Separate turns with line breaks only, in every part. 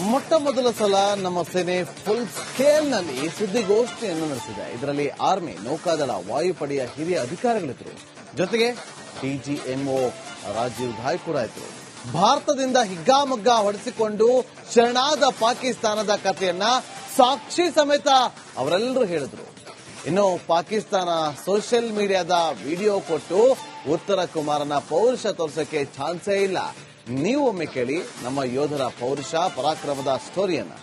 ಮೊಟ್ಟ ಮೊದಲ ಸಲ ನಮ್ಮ ಸೇನೆ ಫುಲ್ ಸ್ಕೇಲ್ನಲ್ಲಿ ಸುದ್ದಿಗೋಷ್ಠಿಯನ್ನು ನಡೆಸಿದೆ. ಇದರಲ್ಲಿ ಆರ್ಮಿ, ನೌಕಾದಳ, ವಾಯುಪಡೆಯ ಹಿರಿಯ ಅಧಿಕಾರಿಗಳಿದ್ರು. ಜೊತೆಗೆ ಡಿಜಿಎಂಒ ರಾಜೀವ್ ಘಾಯ್ ಕೂಡ ಇದ್ರು. ಭಾರತದಿಂದ ಹಿಗ್ಗಾಮಗ್ಗಾ ಹೊಡೆಸಿಕೊಂಡು ಶರಣಾದ ಪಾಕಿಸ್ತಾನದ ಕಥೆಯನ್ನ ಸಾಕ್ಷಿ ಸಮೇತ ಅವರೆಲ್ಲರೂ ಹೇಳಿದ್ರು. ಇನ್ನು ಪಾಕಿಸ್ತಾನ ಸೋಷಿಯಲ್ ಮೀಡಿಯಾದ ವಿಡಿಯೋ ಕೊಟ್ಟು ಉತ್ತರ ಕುಮಾರನ ಪೌರುಷ ತೋರಿಸೋಕೆ ಚಾನ್ಸೇ ಇಲ್ಲ. ನೀವು ಒಮ್ಮೆ ಕೇಳಿ ನಮ್ಮ ಯೋಧರ ಪೌರುಷ ಪರಾಕ್ರಮದ ಸ್ಟೋರಿಯನ್ನ.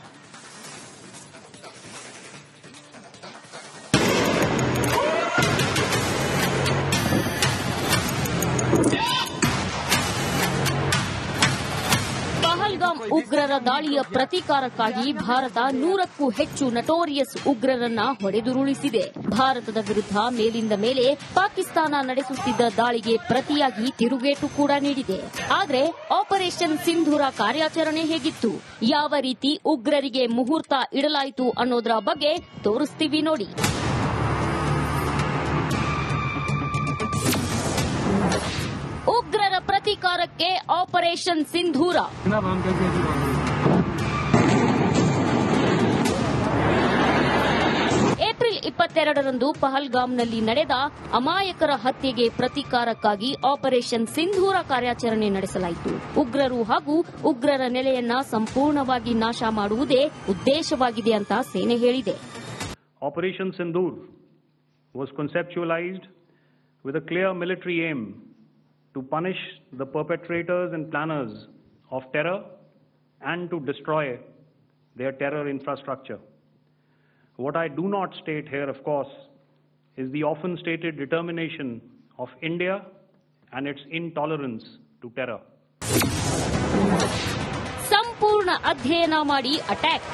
ಪಹಲ್ಗಾಮ್ ಉಗ್ರರ ದಾಳಿಯ ಪ್ರತೀಕಾರಕ್ಕಾಗಿ ಭಾರತ 100ಕ್ಕೂ ಹೆಚ್ಚು ನಟೋರಿಯಸ್ ಉಗ್ರರನ್ನ ಹೊಡೆದುರುಳಿಸಿದೆ. ಭಾರತದ ವಿರುದ್ಧ ಮೇಲಿಂದ ಮೇಲೆ ಪಾಕಿಸ್ತಾನ ನಡೆಸುತ್ತಿದ್ದ ದಾಳಿಗೆ ಪ್ರತಿಯಾಗಿ ತಿರುಗೇಟು ಕೂಡ ನೀಡಿದೆ. ಆದರೆ ಆಪರೇಷನ್ ಸಿಂಧೂರ ಕಾರ್ಯಾಚರಣೆ ಹೇಗಿತ್ತು, ಯಾವ ರೀತಿ ಉಗ್ರರಿಗೆ ಮುಹೂರ್ತ ಇಡಲಾಯಿತು ಅನ್ನೋದರ ಬಗ್ಗೆ ತೋರಿಸ್ತೀವಿ ನೋಡಿ. ಉಗ್ರರ ಪ್ರತೀಕಾರಕ್ಕೆ ಆಪರೇಷನ್ ಸಿಂಧೂರ. ಏಪ್ರಿಲ್ 22ರಂದು ಪಹಲ್ಗಾಮ್ನಲ್ಲಿ ನಡೆದ ಅಮಾಯಕರ ಹತ್ಯೆಗೆ ಪ್ರತೀಕಾರಕ್ಕಾಗಿ ಆಪರೇಷನ್ ಸಿಂಧೂರ ಕಾರ್ಯಾಚರಣೆ ನಡೆಸಲಾಯಿತು. ಉಗ್ರರು ಹಾಗೂ ಉಗ್ರರ ನೆಲೆಯನ್ನ ಸಂಪೂರ್ಣವಾಗಿ ನಾಶ ಮಾಡುವುದೇ ಉದ್ದೇಶವಾಗಿದೆ ಅಂತ ಸೇನೆ ಹೇಳಿದೆ.
Operation Sindoor was conceptualized with a clear military aim to punish the perpetrators and planners of terror and to destroy their terror infrastructure. What I do not state here, of course, is the often stated determination of India and its intolerance to terror.
ಸಂಪೂರ್ಣ ಅಧ್ಯಯನ ಮಾಡಿ attack.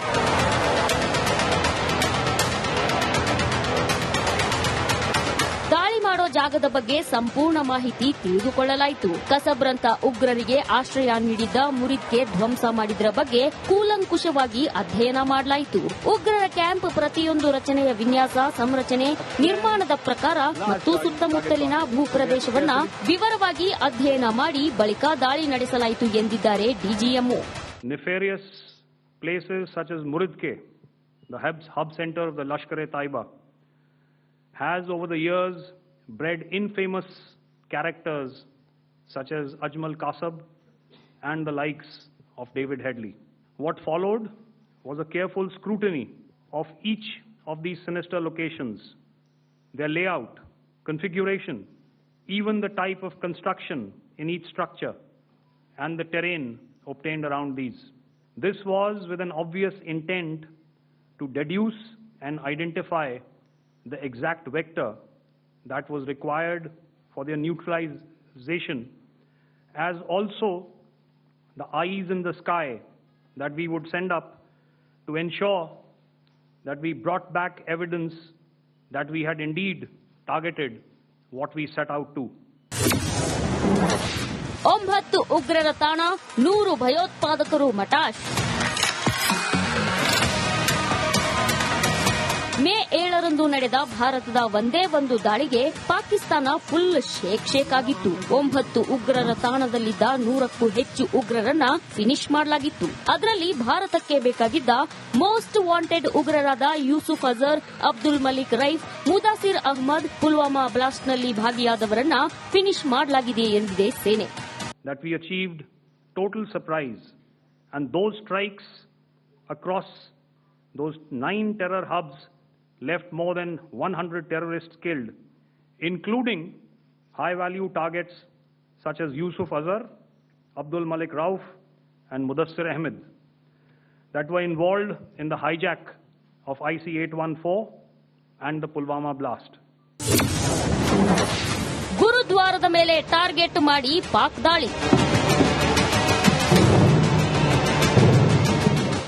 ದಾಳಿ ಮಾಡೋ ಜಾಗದ ಬಗ್ಗೆ ಸಂಪೂರ್ಣ ಮಾಹಿತಿ ತಿಳಿದುಕೊಳ್ಳಲಾಯಿತು. ಕಸಬ್ರಂತ ಉಗ್ರರಿಗೆ ಆಶ್ರಯ ನೀಡಿದ್ದ ಮುರಿದ್ಗೆ ಧ್ವಂಸ ಮಾಡಿದ್ರ ಬಗ್ಗೆ ಕೂಲಂಕುಷವಾಗಿ ಅಧ್ಯಯನ ಮಾಡಲಾಯಿತು. ಉಗ್ರರ ಕ್ಯಾಂಪ್ ಪ್ರತಿಯೊಂದು ರಚನೆಯ ವಿನ್ಯಾಸ, ಸಂರಚನೆ, ನಿರ್ಮಾಣದ ಪ್ರಕಾರ ಮತ್ತು ಸುತ್ತಮುತ್ತಲಿನ ಭೂಪ್ರದೇಶವನ್ನ ವಿವರವಾಗಿ ಅಧ್ಯಯನ ಮಾಡಿ ಬಳಿಕ ದಾಳಿ ನಡೆಸಲಾಯಿತು ಎಂದಿದ್ದಾರೆ DGMO.
Nefarious places such as Muridke, the hub center of the Lashkar-e-Taiba, has over the years bred infamous characters such as Ajmal Kasab and the likes of David Headley. What followed was a careful scrutiny of each of these sinister locations, their layout, configuration, even the type of construction in each structure, and the terrain obtained around these. This was with an obvious intent to deduce and identify the exact vector that was required for their neutralization, as also the eyes in the sky that we would send up to ensure that we brought back evidence that we had indeed targeted what we set out to.
9 ಉಗ್ರರ ತಾಣ, 100 ಭಯೋತ್ಪಾದಕರು ಮಟಾಶ್. ಮೇ 7ರಂದು ನಡೆದ ಭಾರತದ ಒಂದೇ ಒಂದು ದಾಳಿಗೆ Pakistan full shake ಆಗಿತ್ತು. 9 ಉಗ್ರರ ತಾಣದಲ್ಲಿದ್ದ 100ಕ್ಕೂ ಹೆಚ್ಚು ಉಗ್ರರನ್ನ ಫಿನಿಶ್ ಮಾಡಲಾಗಿತ್ತು. ಅದರಲ್ಲಿ ಭಾರತಕ್ಕೆ ಬೇಕಾಗಿದ್ದ ಮೋಸ್ಟ್ ವಾಂಟೆಡ್ ಉಗ್ರರಾದ ಯೂಸುಫ್ ಅಜರ್, ಅಬ್ದುಲ್ ಮಲಿಕ್ ರೈಫ್, ಮುದಾಸಿರ್ ಅಹ್ಮದ್, ಪುಲ್ವಾಮಾ ಬ್ಲಾಸ್ಟ್ನಲ್ಲಿ ಭಾಗಿಯಾದವರನ್ನ ಫಿನಿಶ್ ಮಾಡಲಾಗಿದೆ ಎಂದಿದೆ ಸೇನೆ.
That we achieved total surprise, and those strikes across those 9 terror hubs left more than 100 terrorists killed, including high-value targets such as Yusuf Azhar, Abdul Malik Rauf, and Mudassir Ahmed, that were involved in the hijack of IC-814 and the Pulwama blast.
ಗುರುದ್ವಾರದ ಮೇಲೆ target ಮಾಡಿ ಪಾಕ್ ದಾಳಿ.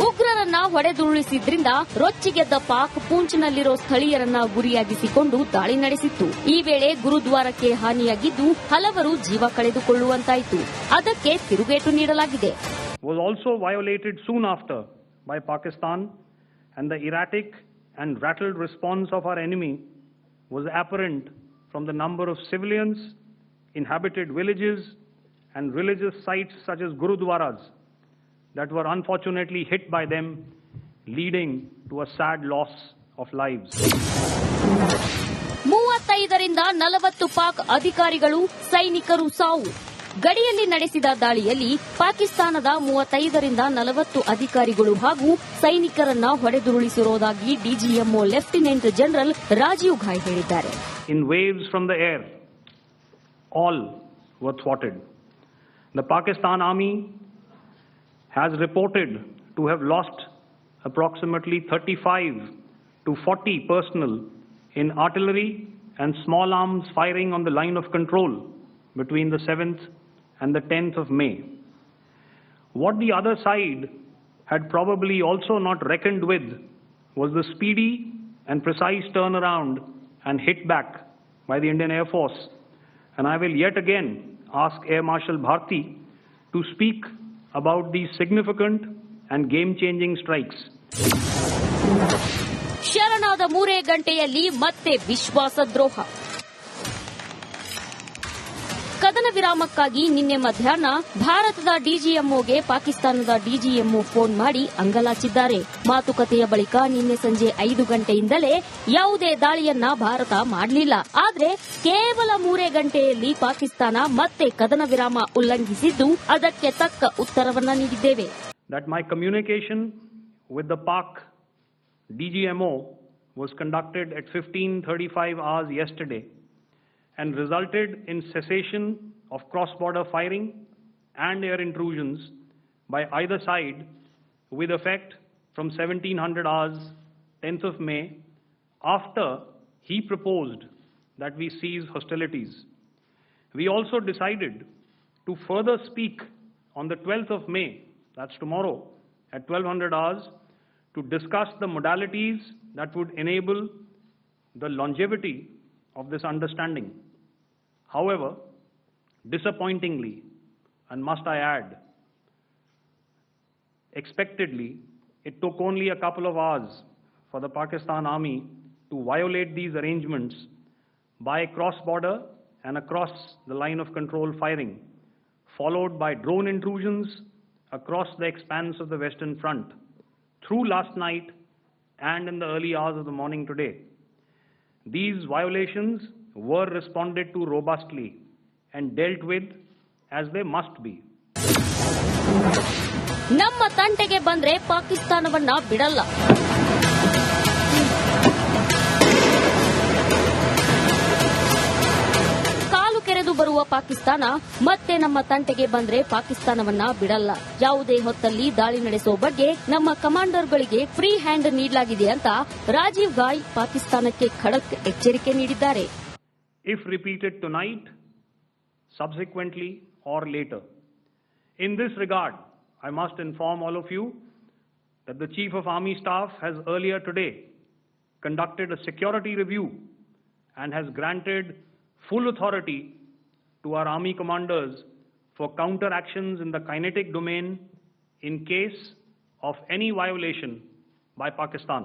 ಉಗ್ರರನ್ನ ಹೊಡೆದುರುಳಿಸಿದ್ರಿಂದ ರೊಚ್ಚಿಗೆದ್ದ ಪಾಕ್ ಪೂಂಚ್ನಲ್ಲಿರೋ ಸ್ಥಳೀಯರನ್ನ ಗುರಿಯಾಗಿಸಿಕೊಂಡು ದಾಳಿ ನಡೆಸಿತ್ತು. ಈ ವೇಳೆ ಗುರುದ್ವಾರಕ್ಕೆ ಹಾನಿಯಾಗಿದ್ದು ಹಲವರು ಜೀವ ಕಳೆದುಕೊಳ್ಳುವಂತಾಯಿತು. ಅದಕ್ಕೆ ತಿರುಗೇಟು ನೀಡಲಾಗಿದೆ.
Was also violated soon after by Pakistan, and the erratic and rattled response of our enemy was apparent from the number of civilians, inhabited villages, and religious sites such as Gurudwaras that were unfortunately hit by them, leading to a sad loss of lives.
35ರಿಂದ 40 Pak ಅಧಿಕಾರಿಗಳು ಸೈನಿಕರು ಸಾವು. ಗಡಿಯಲ್ಲಿ ನಡೆಸಿದ ದಾಳಿಯಲ್ಲಿ ಪಾಕಿಸ್ತಾನದ 35ರಿಂದ 40 ಅಧಿಕಾರಿಗಳು ಹಾಗೂ ಸೈನಿಕರನ್ನ ಹೊಡೆದುರುಳಿಸಿರುವುದಾಗಿ DGMO lieutenant general Rajiv ಘಾಯ್ ಹೇಳಿದ್ದಾರೆ.
In waves from the air, all were thwarted. The Pakistan Army has reported to have lost approximately 35 to 40 personnel in artillery and small arms firing on the line of control between the 7th and the 10th of May. What the other side had probably also not reckoned with was the speedy and precise turnaround and hit back by the Indian Air Force. And I will yet again ask Air Marshal Bharti to speak about these significant and game-changing strikes.
ಶರಣಾದ 3 ಗಂಟೆಯಲ್ಲಿ ಮತ್ತೆ ವಿಶ್ವಾಸದ್ರೋಹ. ಕದನ ವಿರಾಮಕ್ಕಾಗಿ ನಿನ್ನೆ ಮಧ್ಯಾಹ್ನ ಭಾರತದ ಡಿಜಿಎಂಒಗೆ ಪಾಕಿಸ್ತಾನದ DGMO phone ಮಾಡಿ ಅಂಗಲಾಚಿದ್ದಾರೆ. ಮಾತುಕತೆಯ ಬಳಿಕ ನಿನ್ನೆ ಸಂಜೆ 5 ಗಂಟೆಯಿಂದಲೇ ಯಾವುದೇ ದಾಳಿಯನ್ನ ಭಾರತ ಮಾಡಲಿಲ್ಲ. ಆದರೆ ಕೇವಲ 3 ಗಂಟೆಯಲ್ಲಿ ಪಾಕಿಸ್ತಾನ ಮತ್ತೆ ಕದನ ವಿರಾಮ ಉಲ್ಲಂಘಿಸಿದ್ದು ಅದಕ್ಕೆ ತಕ್ಕ ಉತ್ತರವನ್ನ ನೀಡಿದ್ದೇವೆ.
That my communication with the Pak DGMO was conducted at 15:35 hours yesterday and resulted in cessation of cross-border firing and air intrusions by either side with effect from 1700 hours 10th of May, after he proposed that we cease hostilities. We also decided to further speak on the 12th of May, that's tomorrow, at 1200 hours, to discuss the modalities that would enable the longevity of this understanding. However, disappointingly, and must I add, expectedly, it took only a couple of hours for the Pakistan Army to violate these arrangements by cross-border and across the line of control firing, followed by drone intrusions across the expanse of the Western Front through last night and in the early hours of the morning today. These violations were responded to robustly and dealt with as they must be.
ನಮ್ಮ ತಂಟೆಗೆ ಬಂದ್ರೆ ಪಾಕಿಸ್ತಾನವನ್ನ ಬಿಡಲ್ಲ. ಕಾಲು ಕೆರೆದು ಬರುವ ಪಾಕಿಸ್ತಾನ ಮತ್ತೆ ನಮ್ಮ ತಂಟೆಗೆ ಬಂದ್ರೆ ಪಾಕಿಸ್ತಾನವನ್ನ ಬಿಡಲ್ಲ. ಯಾವುದೇ ಹೊತ್ತಲ್ಲಿ ದಾಳಿ ನಡೆಸುವ ಬಗ್ಗೆ ನಮ್ಮ ಕಮಾಂಡರ್ಗಳಿಗೆ ಫ್ರೀ ಹ್ಯಾಂಡ್ ನೀಡಲಾಗಿದೆ ಅಂತ ರಾಜೀವ್ ಘಾಯ್ ಪಾಕಿಸ್ತಾನಕ್ಕೆ ಖಡಕ್ ಎಚ್ಚರಿಕೆ ನೀಡಿದ್ದಾರೆ.
If repeated tonight, subsequently or later. In this regard, I must inform all of you that the Chief of Army Staff has earlier today conducted a security review and has granted full authority to our Army commanders for counter actions in the kinetic domain in case of any violation by Pakistan.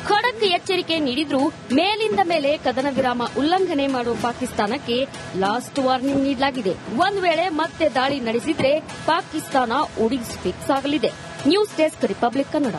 ಖಡಕ್ ಎಚ್ಚರಿಕೆ ನೀಡಿದ್ರೂ ಮೇಲಿಂದ ಮೇಲೆ ಕದನ ವಿರಾಮ ಉಲ್ಲಂಘನೆ ಮಾಡುವ ಪಾಕಿಸ್ತಾನಕ್ಕೆ last warning ನೀಡಲಾಗಿದೆ. ಒಂದು ವೇಳೆ ಮತ್ತೆ ದಾಳಿ ನಡೆಸಿದ್ರೆ ಪಾಕಿಸ್ತಾನ ಒಡಿಸ್ ಫಿಕ್ಸ್ ಆಗಲಿದೆ. News desk, republic Kannada.